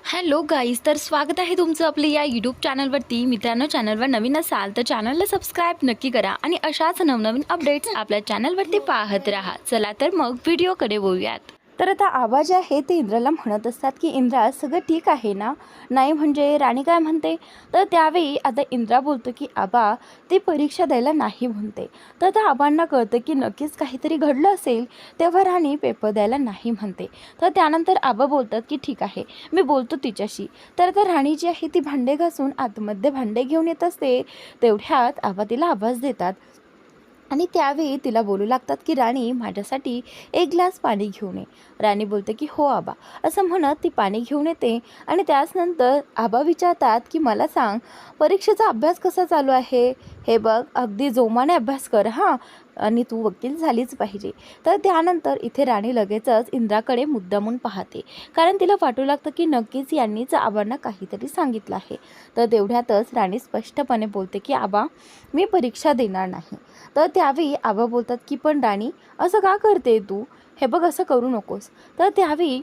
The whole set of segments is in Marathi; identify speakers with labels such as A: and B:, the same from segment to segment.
A: हॅलो गाईज, तर स्वागत आहे तुमचं आपलं या यूट्यूब चॅनलवरती. मित्रांनो, चॅनलवर नवीन असाल तर चॅनलला सबस्क्राईब नक्की करा आणि अशाच नवनवीन अपडेट्स आपल्या चॅनलवरती पाहत राहा. चला तर मग व्हिडिओकडे वळूयात. तर आता आबा जे आहे ते इंद्राला म्हणत असतात की इंद्रा, सगळं ठीक आहे ना? नाही म्हणजे राणी काय म्हणते? तर त्यावेळी आता इंद्रा बोलतो की आबा, ती परीक्षा द्यायला नाही म्हणते. तर आता आबांना कळतं की नक्कीच काहीतरी घडलं असेल, तेव्हा राणी पेपर द्यायला नाही म्हणते. तर त्यानंतर आबा बोलतात की ठीक आहे, मी बोलतो तिच्याशी. तर आता राणी जी आहे ती भांडे घासून आतमध्ये भांडे घेऊन येत असते. तेवढ्यात आबा तिला आवाज देतात आणि त्यावेळी तिला बोलू लागतात की राणी, माझ्यासाठी एक ग्लास पाणी घेऊन ये. राणी बोलते की हो आबा, असं म्हणत ती पाणी घेऊन येते. आणि त्याचनंतर आबा विचारतात की मला सांग, परीक्षेचा अभ्यास कसा चालू आहे? हे बघ, अगदी जोमाने अभ्यास कर हां, आणि तू वकील झालीच पाहिजे. तर त्यानंतर इथे राणी लगेचच इंद्राकडे मुद्दामून पाहते, कारण तिला वाटू लागतं की नक्कीच यांनीच आबांना काहीतरी सांगितलं आहे. तर तेवढ्यातच राणी स्पष्टपणे बोलते की आबा, मी परीक्षा देणार नाही. तर त्यावेळी आबा बोलतात की पण राणी, असं का करते तू? हे बघ, असं करू नकोस. तर त्यावेळी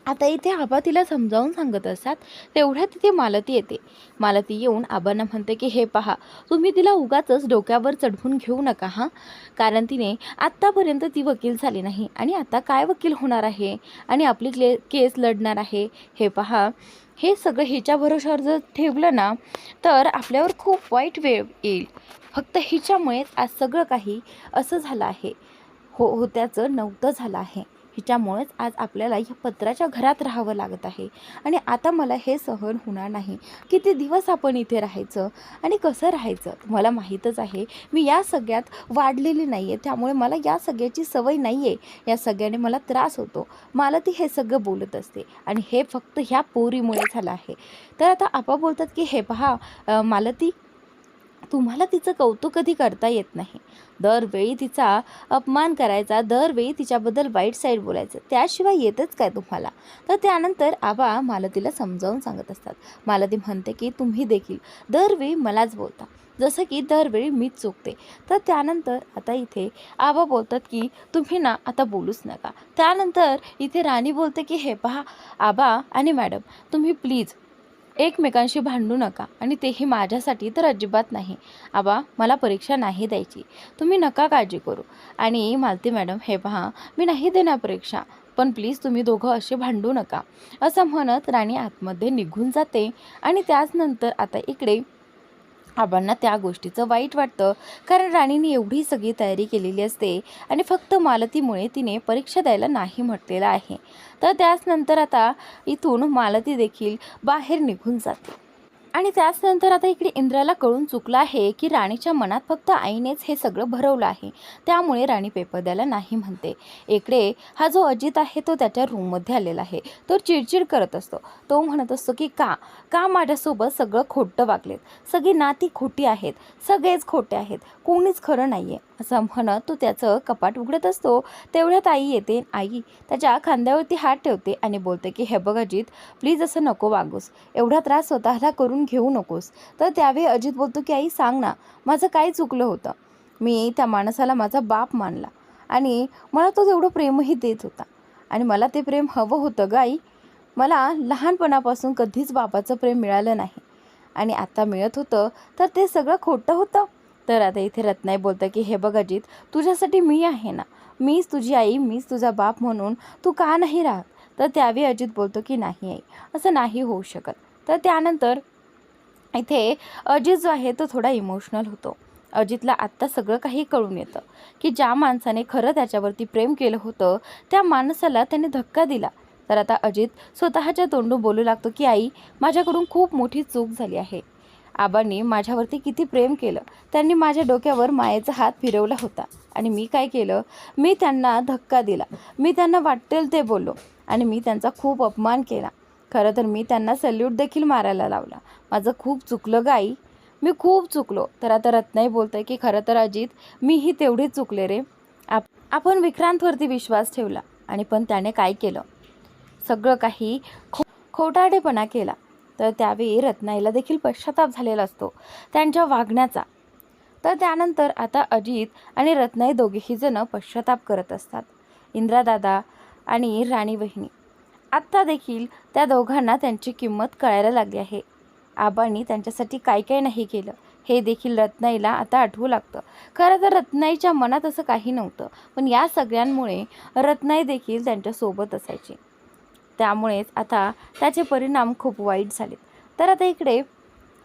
A: आता इथे आबा तिला समजावून सांगत असतात. तेवढ्यात तिथे मालती येते. मालती येऊन आबांना म्हणते की हे पहा, तुम्ही तिला उगाचच डोक्यावर चढवून घेऊ नका हां, कारण तिने आत्तापर्यंत ती वकील झाली नाही आणि आता काय वकील होणार आहे आणि आपली केस लढणार आहे. हे पहा, हे सगळं हिच्या भरोशावर जर ठेवलं ना, तर आपल्यावर खूप वाईट वेळ येईल. फक्त हिच्यामुळेच आज सगळं काही असं झालं आहे. होत्याचं नव्हतं झालं आहे. हिच्यामुळेच आज आपल्याला या पत्राच्या घरात राहावं लागत आहे आणि आता मला हे सहन होणार नाही. किती दिवस आपण इथे राहायचं आणि कसं राहायचं? तुम्हाला माहीतच आहे, मी या सगळ्यात वाढलेली नाही आहे, त्यामुळे मला या सगळ्याची सवय नाही आहे. या सगळ्याने मला त्रास होतो. मला ती हे सगळं बोलत असते आणि हे फक्त ह्या पोरीमुळे झालं आहे. तर आता आपा बोलतात की हे पहा मालती, तुम्हाला तिचं कौतुक कधी करता येत नाही. दरवेळी तिचा अपमान करायचा, दरवेळी तिच्याबद्दल वाईट साईड बोलायचं, त्याशिवाय येतच काय तुम्हाला? तर त्यानंतर आबा मालतीला समजावून सांगत असतात. मालती म्हणते की तुम्ही देखील दरवेळी मलाच बोलता, जसं की दरवेळी मीच चुकते. तर त्यानंतर आता इथे आबा बोलतात की तुम्ही ना आता बोलूच नका. त्यानंतर इथे राणी बोलते की हे पहा आबा आणि मॅडम, तुम्ही प्लीज एकमेकांशी भांडू नका आणि तेही माझ्यासाठी तर अजिबात नाही. आबा, मला परीक्षा नाही द्यायची, तुम्ही नका काळजी करू. आणि मालती मॅडम, हे पहा, मी नाही देणार परीक्षा, पण प्लीज तुम्ही दोघं असे भांडू नका. असं म्हणत राणी आतमध्ये निघून जाते. आणि त्याचनंतर आता इकडे आबांना त्या गोष्टीचं वाईट वाटतं, कारण राणीने एवढी सगळी तयारी केलेली असते आणि फक्त मालतीमुळे तिने परीक्षा द्यायला नाही म्हटलेलं आहे. तर त्याचनंतर आता इथून मालती देखील बाहेर निघून जाते. आणि त्याचनंतर आता इकडे इंद्राला कळून चुकलं आहे की राणीच्या मनात फक्त आईनेच हे सगळं भरवलं आहे, त्यामुळे राणी पेपर द्यायला नाही म्हणते. इकडे हा जो अजित आहे तो त्याच्या रूममध्ये आलेला आहे. तो चिडचिड करत असतो. तो म्हणत असतो की का का माझ्यासोबत सगळं खोटं वागलेत, सगळी नाती खोटी आहेत, सगळेच खोटे आहेत, कोणीच खरं नाही आहे, असं म्हणत तो त्याचं कपाट उघडत असतो. तेवढ्यात आई येते. आई त्याच्या खांद्यावरती हात ठेवते आणि बोलते की हे बघ अजित, प्लीज असं नको वागूस, एवढा त्रास स्वतःला करून घेऊ नकोस. तर त्यावेळी अजित बोलतो की आई सांग ना, माझं काय चुकलं होतं? मी त्या माणसाला माझा बाप मानला आणि मला तो तेवढं प्रेमही देत होता आणि मला ते प्रेम हवं होतं ग आई. मला लहानपणापासून कधीच बापाचं प्रेम मिळालं नाही आणि आता मिळत होतं तर ते सगळं खोटं होतं. तर आता इथे रत्नाई बोलतं की हे बघ अजित, तुझ्यासाठी मी आहे ना, मीच तुझी आई, मीच तुझा बाप, म्हणून तू का नाही राहत? तर त्यावेळी अजित बोलतो की नाही आई, असं नाही होऊ शकत. तर त्यानंतर इथे अजित जो आहे तो थोडा इमोशनल होतो. अजितला आत्ता सगळं काही कळून येतं की ज्या माणसाने खरं त्याच्यावरती प्रेम केलं होतं, त्या माणसाला त्याने धक्का दिला. तर आता अजित स्वतःच्या तोंडून बोलू लागतो की आई, माझ्याकडून खूप मोठी चूक झाली आहे. आबांनी माझ्यावरती किती प्रेम केलं, त्यांनी माझ्या डोक्यावर मायेचा हात फिरवला होता आणि मी काय केलं? मी त्यांना धक्का दिला, मी त्यांना वाटेल ते बोललो आणि मी त्यांचा खूप अपमान केला. खरं तर मी त्यांना सल्यूट देखील मारायला लावला. माझं खूप चुकलं ग आई, मी खूप चुकलो. तर आता रत्नाई बोलतंय की खरं तर अजित, मीही तेवढीच चुकले रे. आपण विक्रांतवरती विश्वास ठेवला आणि पण त्याने काय केलं? सगळं काही खोटारडेपणा केला. तर त्यावेळी रत्नाईला देखील पश्चाताप झालेला असतो त्यांच्या वागण्याचा. तर त्यानंतर आता अजित आणि रत्नाई दोघेही जण पश्चाताप करत असतात. इंद्रादादा आणि राणी वहिनी आत्ता देखील त्या दोघांना त्यांची किंमत कळायला लागली आहे. आबांनी त्यांच्यासाठी काय काय नाही केलं हे देखील रत्नाईला आता आठवू लागतं. खरं तर रत्नाईच्या मनात असं काही नव्हतं, पण या सगळ्यांमुळे रत्नाई देखील त्यांच्यासोबत असायची. त्यामुळेच आता त्याचे परिणाम खूप वाईट झाले. तर आता इकडे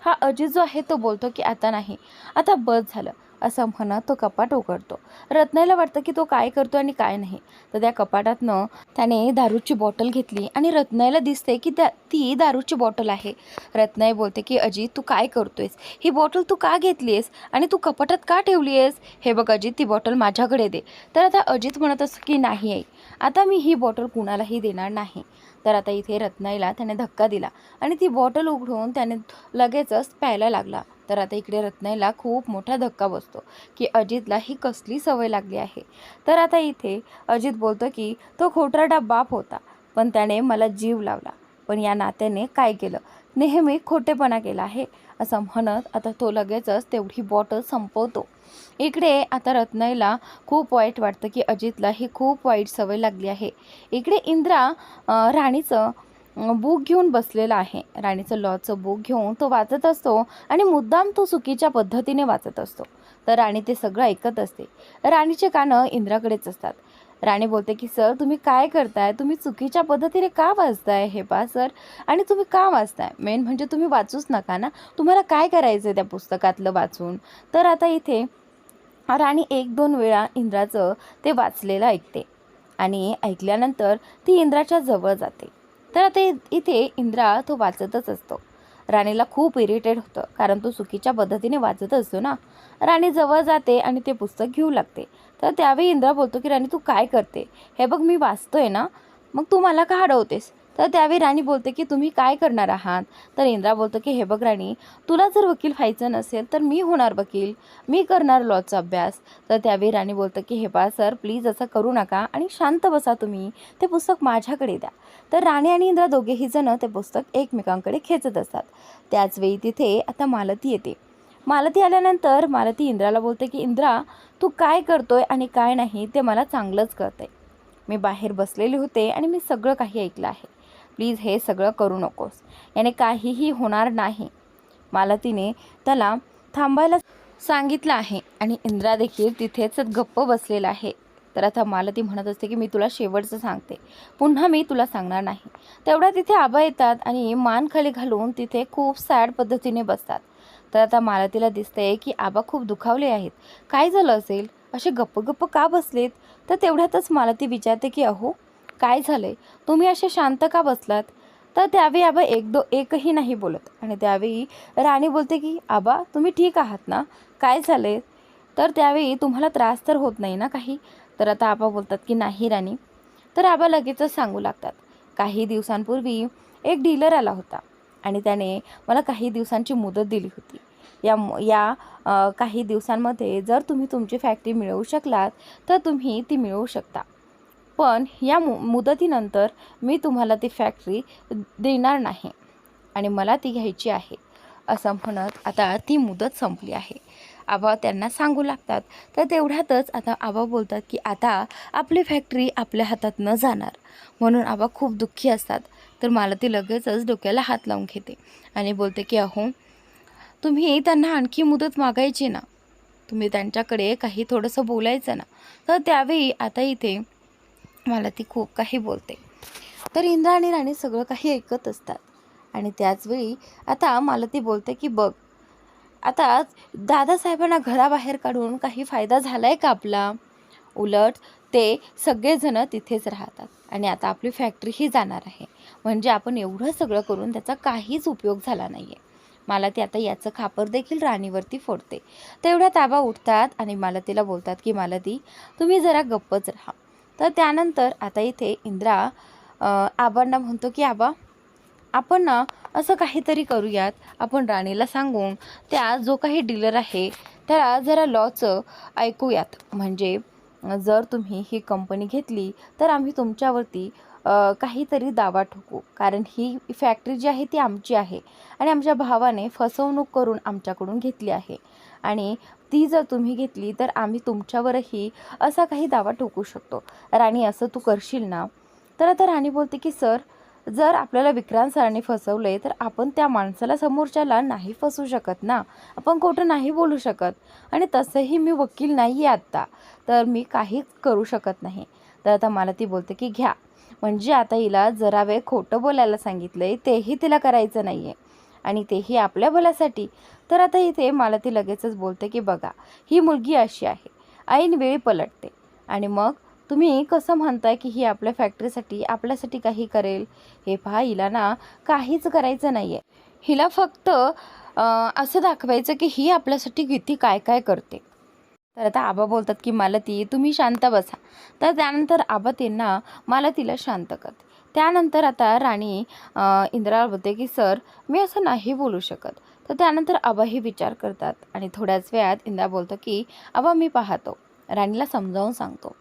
A: हा अजित जो आहे तो बोलतो की आता नाही, आता बस झालं, असं म्हणत तो कपाट उघडतो. रत्नाईला वाटतं की तो काय करतो आणि काय नाही. तर त्या कपाटातनं त्याने दारूची बॉटल घेतली आणि रत्नाईला दिसते की ती दारूची बॉटल आहे. रत्नाई बोलते की अजित तू काय करतोयस, ही बॉटल तू का घेतलीस आणि तू कपाटात का ठेवली आहेस? हे बघ अजित, ती बॉटल माझ्याकडे दे. तर आता अजित म्हणत असतो की नाही आई, आता मी ही बॉटल कुणालाही देणार नाही. तर आता इथे रत्नाईला त्याने धक्का दिला आणि ती बॉटल उघडून त्याने लगेचच प्यायला लागला. तर आता इकडे रत्नाईला खूप मोठा धक्का बसतो की अजितला ही कसली सवय लागली आहे. तर आता इथे अजित बोलतो की तो खोटारडा बाप होता, पण त्याने मला जीव लावला, पण या नात्याने काय केलं, नेहमी खोटेपणा केला आहे, असं म्हणत आता तो लगेचच तेवढी बॉटल संपवतो. इकडे आता रत्नाईला खूप वाईट वाटतं की अजितला ही खूप वाईट सवय लागली आहे. इकडे इंद्रा राणीचं बुक घेऊन बसलेला आहे. राणीचं लॉचं बुक घेऊन तो वाचत असतो आणि मुद्दाम तो चुकीच्या पद्धतीने वाचत असतो. तर राणी ते सगळं ऐकत असते. राणीचे कानं इंद्राकडेच असतात. राणी बोलते की सर तुम्ही काय करताय, तुम्ही चुकीच्या पद्धतीने का वाचताय हे पहा सर, आणि तुम्ही का वाचताय, मेन म्हणजे तुम्ही वाचूच नका ना, तुम्हाला काय करायचं त्या पुस्तकातलं वाचून. तर आता इथे राणी 1-2 वेळा इंद्राचं ते वाचलेलं ऐकते आणि ऐकल्यानंतर ती इंद्राच्या जवळ जाते. तर आता इथे इंद्रा तो वाचतच असतो. राणीला खूप इरिटेट होतं, कारण तो चुकीच्या पद्धतीने वाचत असतो ना. राणी जवळ जाते आणि ते पुस्तक घेऊ लागते. तर त्यावेळी इंद्रा बोलतो की राणी तू काय करते, हे बघ मी वाचतोय ना, मग तू मला का अडवतेस. तर त्यावेळी राणी बोलते की तुम्ही काय करणार आहात. तर इंद्रा बोलतो की हे बघ राणी, तुला जर वकील व्हायचं नसेल तर मी होणार वकील, मी करणार लॉचा अभ्यास. तर त्यावेळी राणी बोलतं की हे पहा सर प्लीज असं करू नका आणि शांत बसा तुम्ही, ते पुस्तक माझ्याकडे द्या. तर राणी आणि इंद्रा दोघेही जण ते पुस्तक एकमेकांकडे खेचत असतात. त्याचवेळी तिथे आता मालती येते. मालती आल्यानंतर मालती इंद्राला बोलते की इंद्रा तू काय करतोय आणि काय नाही ते मला चांगलंच कळतंय. मी बाहेर बसलेले होते आणि मी सगळं काही ऐकलं आहे. प्लीज हे सगळं करू नकोस, याने काहीही होणार नाही. मालतीने त्याला थांबायला सांगितलं आहे आणि इंद्रा देखील तिथेच गप्प बसलेला आहे. तर आता मालती म्हणत असते की मी तुला शेवटचं सांगते, पुन्हा मी तुला सांगणार नाही. तेवढ्या तिथे आबा येतात आणि मान खाली घालून तिथे खूप सॅड पद्धतीने बसतात. तर आता मालतीला दिसतंय की आबा खूप दुखावले आहेत. काय झालं असेल, असे गप्प गप्प का बसलेत. तर तेवढ्यातच मालती विचारते की अहो काय झालंय, तुम्ही असे शांत का बसलात. तर त्यावेळी आबा एकही नाही बोलत आणि त्यावेळी राणी बोलते की आबा तुम्ही ठीक आहात ना, काय झाले. तर त्यावेळी तुम्हाला त्रास तर होत नाही ना काही. तर आता आबा बोलतात की नाही राणी. तर आबा लगेचच सांगू लागतात, काही दिवसांपूर्वी एक डीलर आला होता आणि त्याने मला काही दिवसांची मुदत दिली होती. काही दिवसांमध्ये जर तुम्ही तुमची फॅक्टरी मिळवू शकलात तर तुम्ही ती मिळवू शकता, पण या मुदतीनंतर मी तुम्हाला ती फॅक्टरी देणार नाही आणि मला ती घ्यायची आहे, असं म्हणत आता ती मुदत संपली आहे. आबा त्यांना सांगू लागतात. तर तेवढ्यातच आता आबा बोलतात की आता आपली फॅक्टरी आपल्या हातात न जाणार, म्हणून आबा खूप दुःखी असतात. तर मालती लगेचच डोक्याला हात लावून घेते आणि बोलते की अहो तुम्ही त्यांना आणखी मुदत मागायची ना, तुम्ही त्यांच्याकडे काही थोडंसं बोलायचं ना. तर त्यावेळी आता इथे मालती खूप काही बोलते. तर इंद्रा आणि राणी सगळं काही ऐकत असतात आणि त्याचवेळी आता मालती बोलते की बघ आता दादासाहेबांना घराबाहेर काढून काही फायदा झाला आहे का आपला, उलट ते सगळेजण तिथेच राहतात आणि आता आपली फॅक्टरीही जाणार आहे, म्हणजे आपण एवढं सगळं करून त्याचा काहीच उपयोग झाला नाही आहे. मालती आता याचं खापर देखील राणीवरती फोडते. तेवढ्यात आबा उठतात आणि मालतीला बोलतात की मालती तुम्ही जरा गप्पच राहा. तर त्यानंतर आता इथे इंद्रा आबांना म्हणतो की आबा आपण ना असं काहीतरी करूयात, आपण राणीला सांगून त्या जो काही डीलर आहे त्याला जरा लॉचं ऐकूयात, म्हणजे जर तुम्ही ही कंपनी घेतली तर आम्ही तुमच्यावरती काहीतरी दावा ठोकू, कारण ही फॅक्टरी जी आहे ती आमची आहे आणि आमच्या भावाने फसवणूक करून आमच्याकडून घेतली आहे आणि ती जर तुम्ही घेतली तर आम्ही तुमच्यावरही असा काही दावा ठोकू शकतो. राणी असं तू करशील ना. तर आता राणी बोलते की सर जर आपल्याला विक्रांत सरांनी फसवले तर आपण त्या माणसाला समोरच्याला नाही फसवू शकत ना, आपण खोटं नाही बोलू शकत. आणि तसंही मी वकील नाही आहे आत्ता, तर मी काहीच करू शकत नाही. तर आता मालती बोलते की घ्या. म्हणजे आता हिला जरा वेळ खोटं बोलायला सांगितलंय, तेही तिला करायचं नाही आहे आणि तेही आपल्या भल्यासाठी. तर आता इथे मालती लगेचच बोलते की बघा, ही मुलगी अशी आहे, ऐनवेळी पलटते. आणि मग तुम्ही कसं म्हणताय की ही आपल्या फॅक्टरीसाठी आपल्यासाठी काही करेल? हे पहा, हिला ना काहीच करायचं नाही आहे. हिला फक्त असं दाखवायचं की ही आपल्यासाठी किती काय काय करते. तर आता आबा बोलतात की मालती तुम्ही शांत बसा. तर त्यानंतर आबा त्यांना मालतीला शांत करते. त्यानंतर आता राणी इंद्राला बोलते की सर मी असं नाही बोलू शकत. तर त्यानंतर आबाही विचार करतात आणि थोड्याच वेळात इंद्रा बोलतो की आबा मी पाहतो, राणीला समजावून सांगतो.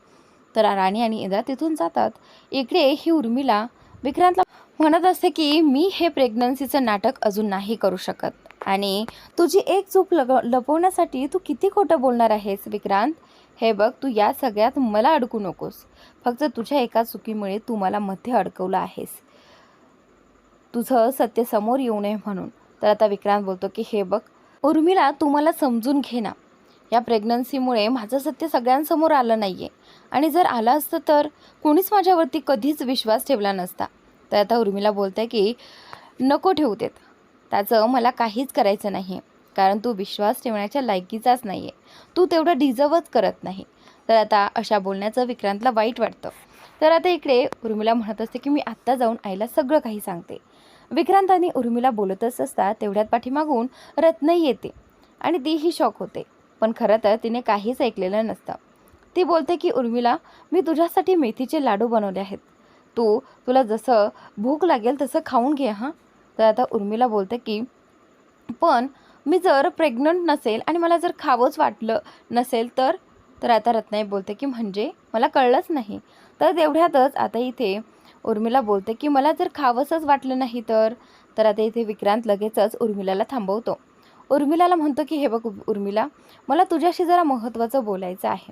A: तर राणी आणि इंद्रा तिथून जातात. इकडे ही उर्मिला विक्रांतला म्हणत असते की मी हे प्रेग्नन्सीचं नाटक अजून नाही करू शकत आणि तुझी एक चूक लपवण्यासाठी तू किती खोटं बोलणार आहेस विक्रांत. हे बघ, तू या सगळ्यात मला अडकू नकोस. फक्त तुझ्या एका चुकीमुळे तू मला मध्ये अडकवलं आहेस, तुझं सत्य समोर येऊ नये म्हणून. तर आता विक्रांत बोलतो की हे बघ उर्मिला, तू मला समजून घे ना. या प्रेग्नन्सीमुळे माझं सत्य सगळ्यांसमोर आलं नाही आहे आणि जर आलं असतं तर कोणीच माझ्यावरती कधीच विश्वास ठेवला नसता. तर आता उर्मिला बोलते की नको ठेवू देत, त्याचं मला काहीच करायचं नाही, कारण तू विश्वास ठेवण्याच्या लायकीचाच नाही आहे, तू तेवढं डिझर्वच करत नाही. तर आता अशा बोलण्याचं विक्रांतला वाईट वाटतं. तर आता इकडे उर्मिला म्हणत असते की मी आत्ता जाऊन आईला सगळं काही सांगते. विक्रांत आणि उर्मिला बोलतच असतात तेवढ्यात पाठीमागून रत्नई येते आणि तीही शॉक होते, पण खरं तर तिने काहीच ऐकलेलं नसतं. ती बोलते की उर्मिला, मी तुझ्यासाठी मेथीचे लाडू बनवले आहेत, तुला जसं भूक लागेल तसं खाऊन घे हां. तर आता उर्मिला बोलते की पण मी जर प्रेग्नंट नसेल आणि मला जर खावंच वाटलं नसेल तर. तर आता रत्नाई बोलते की म्हणजे मला कळलंच नाही. तर तेवढ्यातच आता इथे उर्मिला बोलते की मला जर खावंसंच वाटलं नाही तर. तर आता इथे विक्रांत लगेचच उर्मिलाला थांबवतो. उर्मिलाला म्हणतो की हे बघ उर्मिला, मला तुझ्याशी जरा महत्त्वाचं बोलायचं आहे,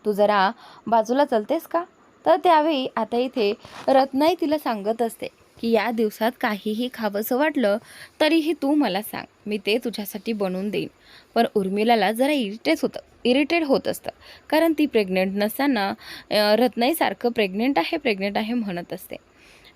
A: तू जरा बाजूला चलतेस का. तर त्यावेळी आता इथे रत्नाई तिला सांगत असते की या दिवसात काहीही खावंसं वाटलं तरीही तू मला सांग, मी ते तुझ्यासाठी बनवून देईन. पण उर्मिलाला जरा इरिटेट होत असतं, कारण ती प्रेग्नंट नसताना रत्नाईसारखं प्रेग्नेंट आहे म्हणत असते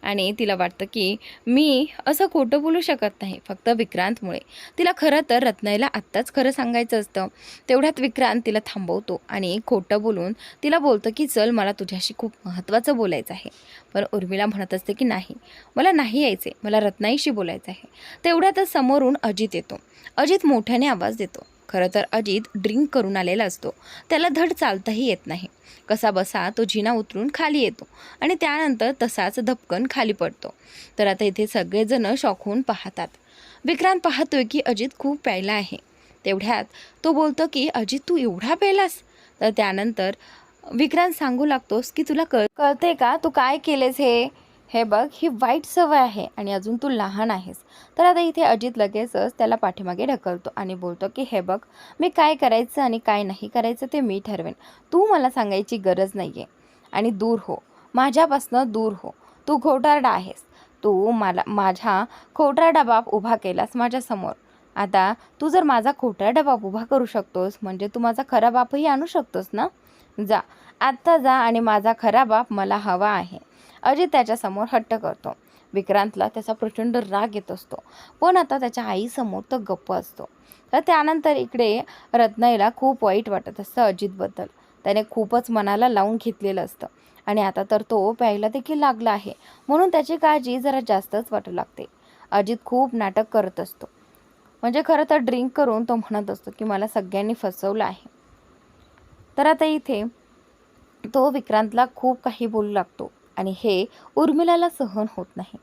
A: आणि तिला वाटतं की मी असं खोटं बोलू शकत नाही फक्त विक्रांतमुळे. तिला खरं तर रत्नाईला आत्ताच खरं सांगायचं असतं. तेवढ्यात विक्रांत तिला थांबवतो आणि खोटं बोलून तिला बोलतं की चल, मला तुझ्याशी खूप महत्त्वाचं बोलायचं आहे. पण उर्मिला म्हणत असते की नाही, मला नाही यायचे, मला रत्नाईशी बोलायचं आहे. तेवढ्यातच समोरून अजित येतो. अजित मोठ्याने आवाज देतो. खरं तर अजित ड्रिंक करून आलेला असतो, त्याला धड चालताही येत नाही. कसा बसा तो जिना उतरून खाली येतो आणि त्यानंतर तसाच धपकन खाली पडतो. तर आता इथे सगळेजण शॉक होऊन पाहतात. विक्रांत पाहतोय की अजित खूप प्यायला आहे. तेवढ्यात तो बोलतो की अजित तू एवढा प्यायलास. तर त्यानंतर विक्रांत सांगू लागतोस की तुला कळते का तू काय केलेस हे बघ, ही वाईट सवय आहे आणि अजून तू लहान आहेस. तर आता इथे अजित लगेचच त्याला पाठीमागे ढकलतो आणि बोलतो की हे बघ, मी काय करायचं आणि काय नाही करायचं ते मी ठरवेन, तू मला सांगायची गरज नाही आहे. आणि दूर हो, माझ्यापासनं दूर हो, तू खोटारडा आहेस. तू माझा खोटारडा बाप उभा केलास माझ्यासमोर. आता तू जर माझा खोटारडा बाप उभा करू शकतोस म्हणजे तू माझा खरा बापही आणू शकतोस ना. जा, आत्ता जा आणि माझा खरा बाप मला हवा आहे. अजित त्याच्यासमोर हट्ट करतो. विक्रांतला त्याचा प्रचंड राग येत असतो, पण आता त्याच्या आईसमोर तो गप्प असतो. तर त्यानंतर इकडे रत्नाईला खूप वाईट वाटत असतं अजितबद्दल. त्याने खूपच मनाला लावून घेतलेलं असतं आणि आता तर तो प्यायला देखील लागला आहे, म्हणून त्याची काळजी जरा जास्तच वाटू लागते. अजित खूप नाटक करत असतो, म्हणजे खरं तर ड्रिंक करून तो म्हणत असतो की मला सगळ्यांनी फसवलं आहे. तर आता इथे तो विक्रांतला खूप काही बोलू लागतो आणि हे उर्मिलाला सहन होत नाही.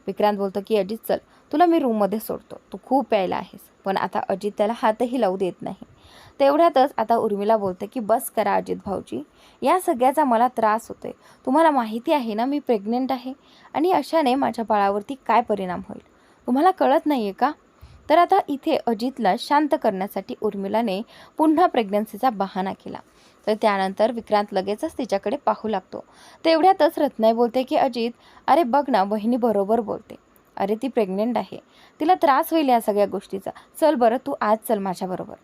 A: विक्रांत बोलतो की अजित चल, तुला मी रूममध्ये सोडतो, तू खूप प्यायला आहेस. पण आता अजित त्याला हातही लावू देत नाही. तेवढ्यातच आता उर्मिला बोलते की बस करा अजित भाऊजी, या सगळ्याचा मला त्रास होतोय. तुम्हाला माहिती आहे ना मी प्रेग्नेंट आहे आणि अशाने माझ्या बाळावरती काय परिणाम होईल, तुम्हाला कळत नाही आहे का. तर आता इथे अजितला शांत करण्यासाठी उर्मिलाने पुन्हा प्रेग्नन्सीचा बहाणा केला. तर त्यानंतर विक्रांत लगेचच तिच्याकडे पाहू लागतो. तेवढ्यातच रत्नाई बोलते की अजित, अरे बघ ना, वहिनी बरोबर बोलते. अरे ती प्रेग्नेंट आहे, तिला त्रास होईल या सगळ्या गोष्टीचा. चल बरं, तू आज चल माझ्याबरोबर.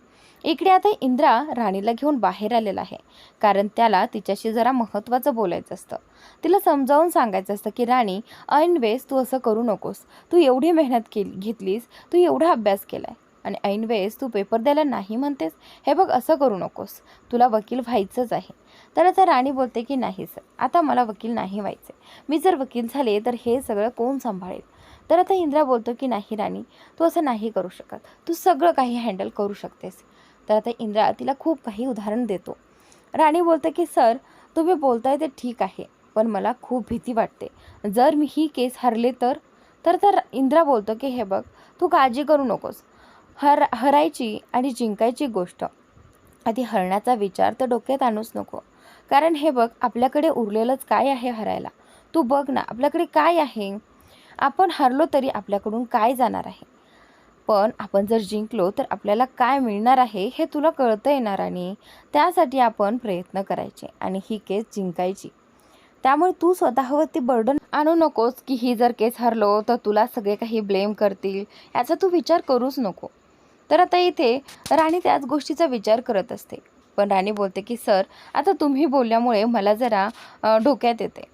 A: इकडे आता इंद्रा राणीला घेऊन बाहेर आलेला आहे, कारण त्याला तिच्याशी जरा महत्त्वाचं बोलायचं असतं. तिला समजावून सांगायचं असतं की राणी, ऐन वेळेस तू असं करू नकोस. तू एवढी मेहनत घेतलीस, तू एवढा अभ्यास केलाय आणि ऐन वेळेस तू पेपर द्यायला नाही म्हणतेस. हे बघ, असं करू नकोस, तुला वकील व्हायचंच आहे. तर आता राणी बोलते की नाही सर, आता मला वकील नाही व्हायचे. मी जर वकील झाले तर हे सगळं कोण सांभाळेल. तर आता इंद्रा बोलतो की नाही राणी, तू असं नाही करू शकत, तू सगळं काही हँडल करू शकतेस. तर आता इंद्रा तिला खूप काही उदाहरण देतो. राणी बोलते की सर, तुम्ही बोलताय ते ठीक आहे, पण मला खूप भीती वाटते. जर मी ही केस हरले तर तर इंद्रा बोलतो की हे बघ, तू काळजी करू नकोस. हरायची आणि जिंकायची गोष्ट, आधी हरण्याचा विचार तर डोक्यात आणूच नको. कारण हे बघ, आपल्याकडे उरलेलंच काय आहे हरायला. तू बघ ना, आपल्याकडे काय आहे. आपण हरलो तरी आपल्याकडून काय जाणार आहे, पण आपण जर जिंकलो तर आपल्याला काय मिळणार आहे हे तुला कळतं येणार. आणि त्यासाठी आपण प्रयत्न करायचे आणि ही केस जिंकायची. त्यामुळे तू स्वतःवरती बर्डन आणू नकोस की ही जर केस हरलो तर तुला सगळे काही ब्लेम करतील, याचा तू विचार करूच नको. तर आता इथे राणी त्याच गोष्टीचा विचार करत असते. पण राणी बोलते की सर, आता तुम्ही बोलल्यामुळे मला जरा डोक्यात येते.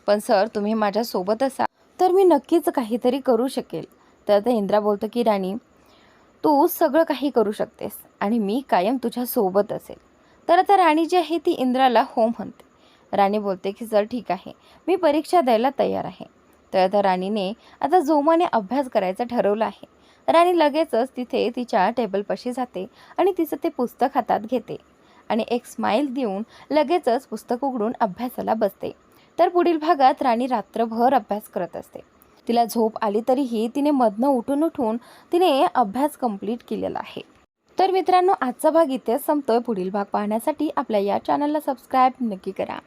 A: पण सर, तुम्ही माझ्यासोबत असाल तर मी नक्कीच काहीतरी करू शकेल. तर आता इंद्रा बोलतो की राणी, तू सगळं काही करू शकतेस आणि मी कायम तुझ्यासोबत असेल. तर आता राणी जी आहे ती इंद्राला हो म्हणते. राणी बोलते की सर ठीक आहे, मी परीक्षा द्यायला तयार आहे. तर आता राणीने आता जोमाने अभ्यास करायचं ठरवलं आहे. राणी लगेचच तिथे तिच्या टेबलपाशी जाते आणि तिचं ते पुस्तक हातात घेते आणि एक स्माईल देऊन लगेचच पुस्तक उघडून अभ्यासाला बसते. तर पुढील भागात राणी रात्रभर अभ्यास करत असते. तिला झोप आली तरीही तिने मधनं उठून तिने अभ्यास कंप्लीट केलेला आहे. तर मित्रांनो, आजचा भाग इथेच संपतोय. पुढील भाग पाहण्यासाठी आपल्या या चॅनलला सबस्क्राईब नक्की करा.